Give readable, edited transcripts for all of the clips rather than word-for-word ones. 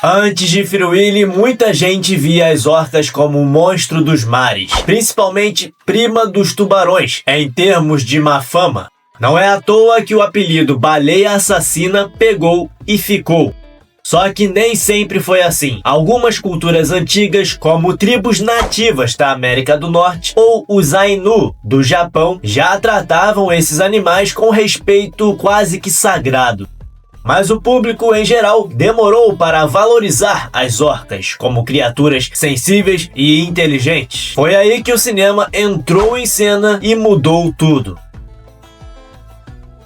Antes de Free Willy, muita gente via as orcas como o monstro dos mares, principalmente prima dos tubarões, em termos de má fama. Não é à toa que o apelido Baleia Assassina pegou e ficou. Só que nem sempre foi assim. Algumas culturas antigas, como tribos nativas da América do Norte ou os Ainu do Japão, já tratavam esses animais com respeito quase que sagrado. Mas o público, em geral, demorou para valorizar as orcas como criaturas sensíveis e inteligentes. Foi aí que o cinema entrou em cena e mudou tudo.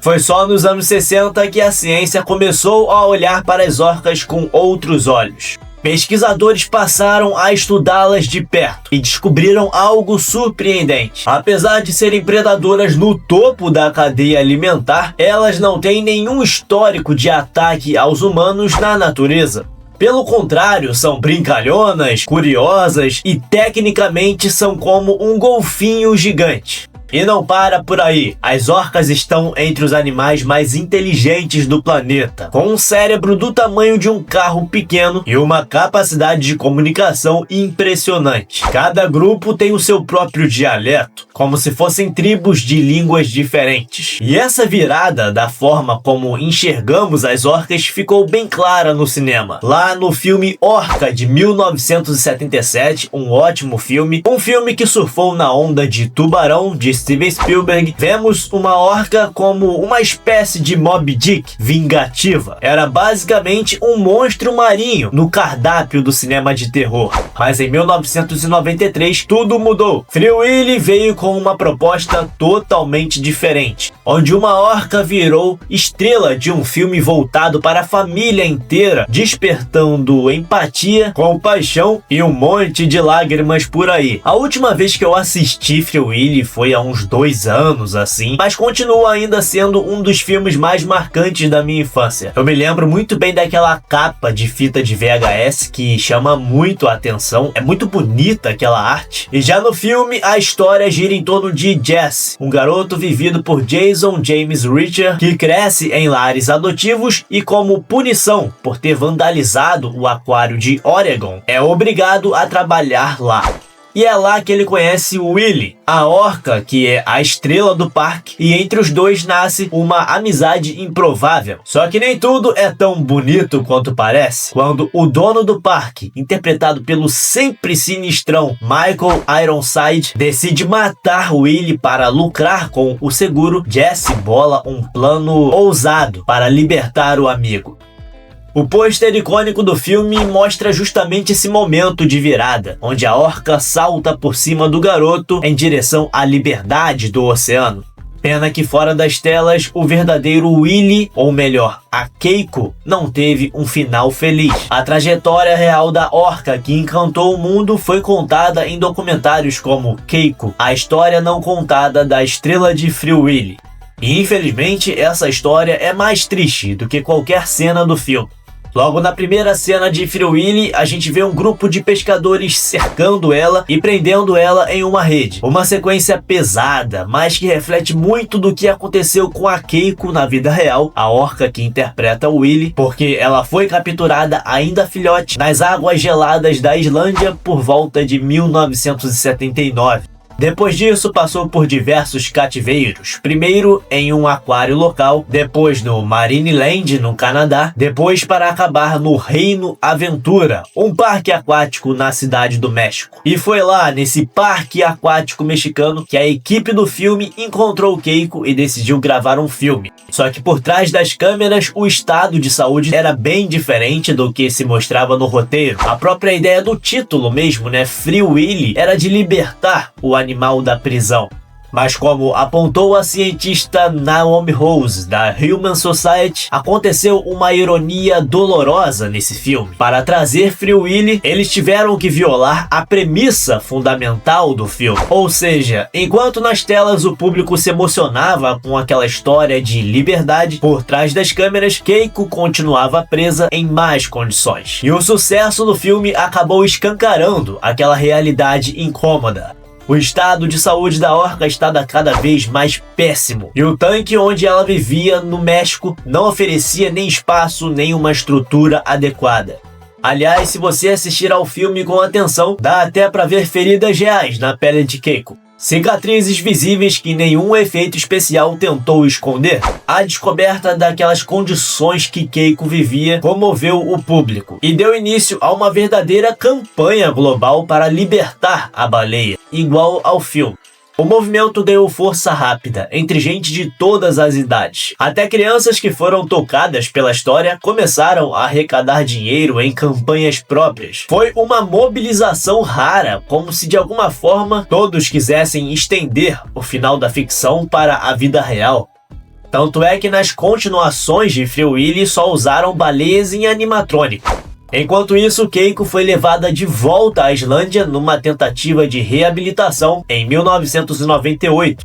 Foi só nos anos 60 que a ciência começou a olhar para as orcas com outros olhos. Pesquisadores passaram a estudá-las de perto e descobriram algo surpreendente. Apesar de serem predadoras no topo da cadeia alimentar, elas não têm nenhum histórico de ataque aos humanos na natureza. Pelo contrário, são brincalhonas, curiosas e tecnicamente são como um golfinho gigante. E não para por aí, as orcas estão entre os animais mais inteligentes do planeta, com um cérebro do tamanho de um carro pequeno e uma capacidade de comunicação impressionante. Cada grupo tem o seu próprio dialeto, como se fossem tribos de línguas diferentes. E essa virada da forma como enxergamos as orcas ficou bem clara no cinema. Lá no filme Orca, de 1977, um ótimo filme, um filme que surfou na onda de Tubarão, de Steven Spielberg, vemos uma orca como uma espécie de Moby Dick vingativa. Era basicamente um monstro marinho no cardápio do cinema de terror. Mas em 1993 tudo mudou. Free Willy veio com uma proposta totalmente diferente, onde uma orca virou estrela de um filme voltado para a família inteira, despertando empatia, compaixão e um monte de lágrimas por aí. A última vez que eu assisti Free Willy foi há uns 2 anos assim, mas continua ainda sendo um dos filmes mais marcantes da minha infância. Eu me lembro muito bem daquela capa de fita de VHS que chama muito a atenção, é muito bonita aquela arte. E já no filme, a história gira em torno de Jesse, um garoto vivido por Jason James Reacher, que cresce em lares adotivos e, como punição por ter vandalizado o aquário de Oregon, é obrigado a trabalhar lá. E é lá que ele conhece Willy, a orca que é a estrela do parque, e entre os dois nasce uma amizade improvável. Só que nem tudo é tão bonito quanto parece. Quando o dono do parque, interpretado pelo sempre sinistrão Michael Ironside, decide matar Willy para lucrar com o seguro, Jesse bola um plano ousado para libertar o amigo. O pôster icônico do filme mostra justamente esse momento de virada, onde a orca salta por cima do garoto em direção à liberdade do oceano. Pena que fora das telas, o verdadeiro Willy, ou melhor, a Keiko, não teve um final feliz. A trajetória real da orca que encantou o mundo foi contada em documentários como Keiko, a história não contada da estrela de Free Willy. E infelizmente essa história é mais triste do que qualquer cena do filme. Logo na primeira cena de Free Willy, a gente vê um grupo de pescadores cercando ela e prendendo ela em uma rede. Uma sequência pesada, mas que reflete muito do que aconteceu com a Keiko na vida real, a orca que interpreta o Willy, porque ela foi capturada ainda filhote nas águas geladas da Islândia por volta de 1979. Depois disso, passou por diversos cativeiros, primeiro em um aquário local, depois no Marineland, no Canadá, depois para acabar no Reino Aventura, um parque aquático na cidade do México. E foi lá, nesse parque aquático mexicano, que a equipe do filme encontrou Keiko e decidiu gravar um filme. Só que por trás das câmeras, o estado de saúde era bem diferente do que se mostrava no roteiro. A própria ideia do título mesmo, né, Free Willy, era de libertar o animal da prisão. Mas como apontou a cientista Naomi Rose, da Human Society, aconteceu uma ironia dolorosa nesse filme. Para trazer Free Willy, eles tiveram que violar a premissa fundamental do filme. Ou seja, enquanto nas telas o público se emocionava com aquela história de liberdade, por trás das câmeras, Keiko continuava presa em más condições. E o sucesso do filme acabou escancarando aquela realidade incômoda. O estado de saúde da orca estava cada vez mais péssimo, e o tanque onde ela vivia no México não oferecia nem espaço nem uma estrutura adequada. Aliás, se você assistir ao filme com atenção, dá até pra ver feridas reais na pele de Keiko. Cicatrizes visíveis que nenhum efeito especial tentou esconder. A descoberta daquelas condições que Keiko vivia comoveu o público e deu início a uma verdadeira campanha global para libertar a baleia, igual ao filme. O movimento ganhou força rápida entre gente de todas as idades. Até crianças que foram tocadas pela história começaram a arrecadar dinheiro em campanhas próprias. Foi uma mobilização rara, como se de alguma forma todos quisessem estender o final da ficção para a vida real. Tanto é que nas continuações de Free Willy só usaram baleias em animatrônico. Enquanto isso, Keiko foi levada de volta à Islândia numa tentativa de reabilitação em 1998.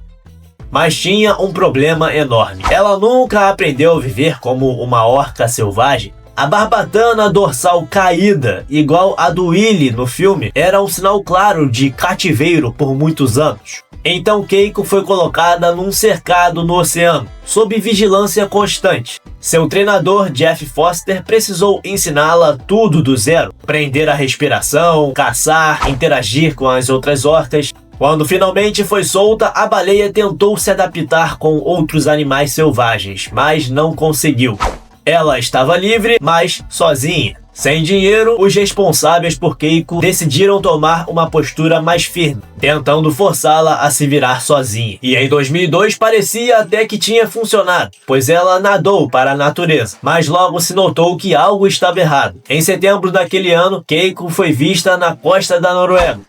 Mas tinha um problema enorme. Ela nunca aprendeu a viver como uma orca selvagem. A barbatana dorsal caída, igual a do Willy no filme, era um sinal claro de cativeiro por muitos anos. Então Keiko foi colocada num cercado no oceano, sob vigilância constante. Seu treinador, Jeff Foster, precisou ensiná-la tudo do zero. Prender a respiração, caçar, interagir com as outras orcas. Quando finalmente foi solta, a baleia tentou se adaptar com outros animais selvagens, mas não conseguiu. Ela estava livre, mas sozinha. Sem dinheiro, os responsáveis por Keiko decidiram tomar uma postura mais firme, tentando forçá-la a se virar sozinha. E em 2002 parecia até que tinha funcionado, pois ela nadou para a natureza, mas logo se notou que algo estava errado. Em setembro daquele ano, Keiko foi vista na costa da Noruega,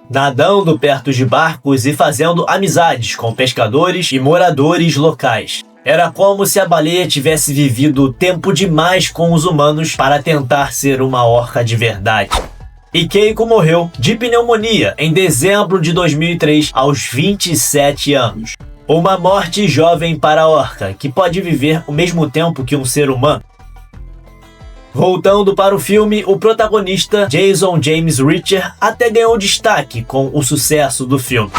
nadando perto de barcos e fazendo amizades com pescadores e moradores locais. Era como se a baleia tivesse vivido tempo demais com os humanos para tentar ser uma orca de verdade. E Keiko morreu de pneumonia em dezembro de 2003, aos 27 anos. Uma morte jovem para a orca, que pode viver o mesmo tempo que um ser humano. Voltando para o filme, o protagonista, Jason James Reacher, até ganhou destaque com o sucesso do filme.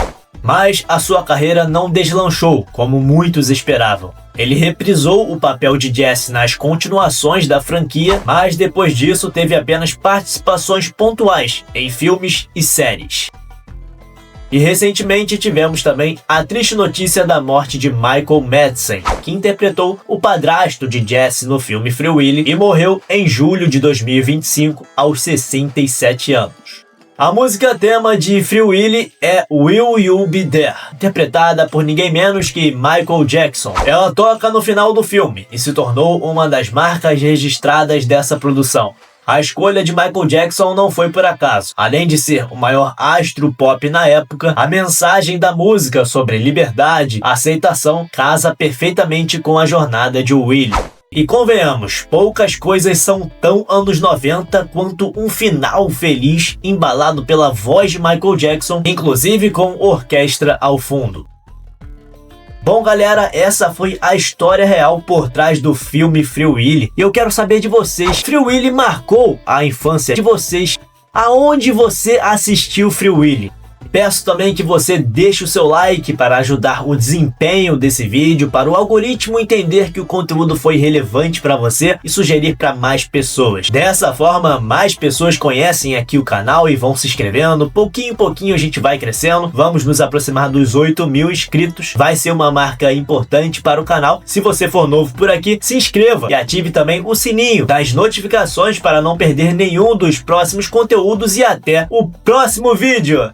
Mas a sua carreira não deslanchou, como muitos esperavam. Ele reprisou o papel de Jesse nas continuações da franquia, mas depois disso teve apenas participações pontuais em filmes e séries. E recentemente tivemos também a triste notícia da morte de Michael Madsen, que interpretou o padrasto de Jesse no filme Free Willy e morreu em julho de 2025, aos 67 anos. A música tema de Free Willy é Will You Be There, interpretada por ninguém menos que Michael Jackson. Ela toca no final do filme e se tornou uma das marcas registradas dessa produção. A escolha de Michael Jackson não foi por acaso. Além de ser o maior astro pop na época, a mensagem da música sobre liberdade, aceitação, casa perfeitamente com a jornada de Willy. E convenhamos, poucas coisas são tão anos 90 quanto um final feliz embalado pela voz de Michael Jackson, inclusive com orquestra ao fundo. Bom galera, essa foi a história real por trás do filme Free Willy. E eu quero saber de vocês, Free Willy marcou a infância de vocês? Aonde você assistiu Free Willy? Peço também que você deixe o seu like para ajudar o desempenho desse vídeo, para o algoritmo entender que o conteúdo foi relevante para você e sugerir para mais pessoas. Dessa forma, mais pessoas conhecem aqui o canal e vão se inscrevendo. Pouquinho em pouquinho a gente vai crescendo. Vamos nos aproximar dos 8.000 inscritos. Vai ser uma marca importante para o canal. Se você for novo por aqui, se inscreva e ative também o sininho das notificações para não perder nenhum dos próximos conteúdos e até o próximo vídeo.